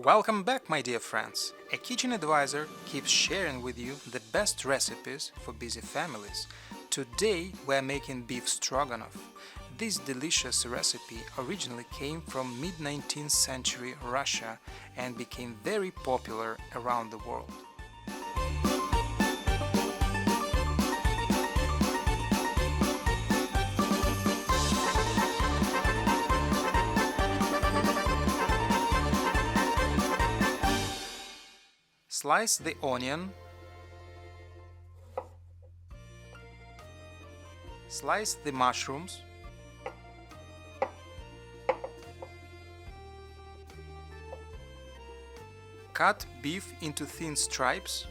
Welcome back, my dear friends! A kitchen advisor keeps sharing with you the best recipes for busy families. Today we are making beef stroganoff. This delicious recipe originally came from mid-19th century Russia and became very popular around the world. Slice the onion, slice the mushrooms, cut beef into thin stripes,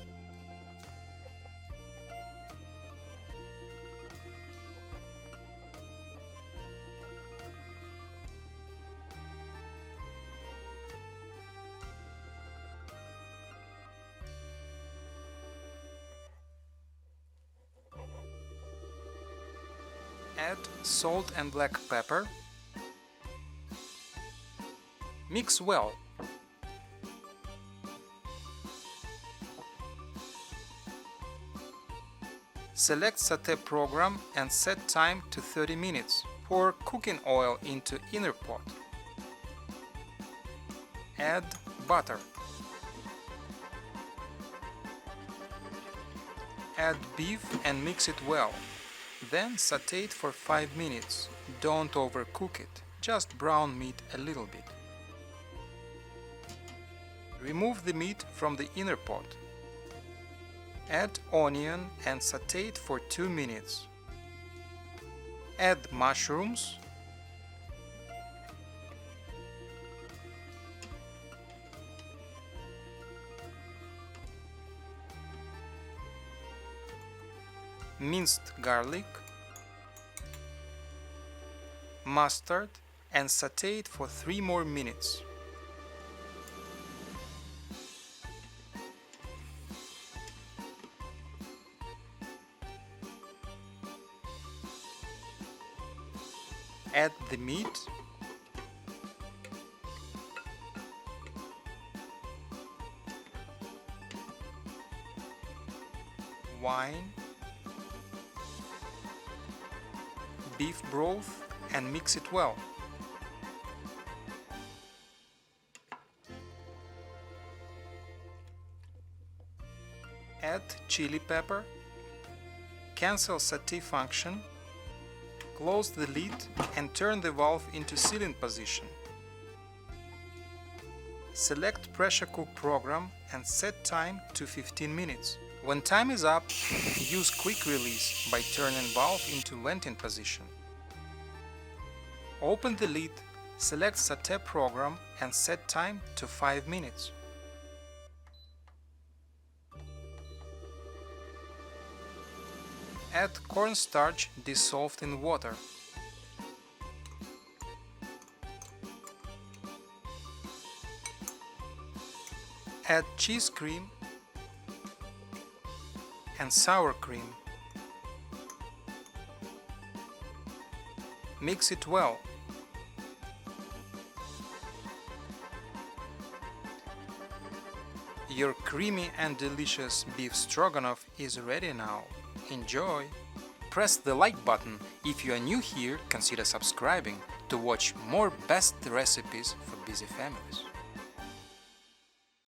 add salt and black pepper, mix well. Select Sauté program and set time to 30 minutes. Pour cooking oil into inner pot. Add butter. Add beef and mix it well. Then sauté it for 5 minutes. Don't overcook it, just brown meat a little bit. Remove the meat from the inner pot. Add onion and sauté it for 2 minutes. Add mushrooms. Minced garlic, mustard, and sauté it for 3 more minutes. Add the meat, wine, beef broth, and mix it well. Add chili pepper, cancel sauté function, close the lid and turn the valve into sealing position. Select pressure cook program and set time to 15 minutes. When time is up, use quick release by turning valve into venting position. Open the lid, select Sauté program and set time to 5 minutes. Add cornstarch dissolved in water. Add cheese cream and sour cream. Mix it well. Your creamy and delicious beef stroganoff is ready now. Enjoy! Press the like button. If you are new here, consider subscribing to watch more best recipes for busy families.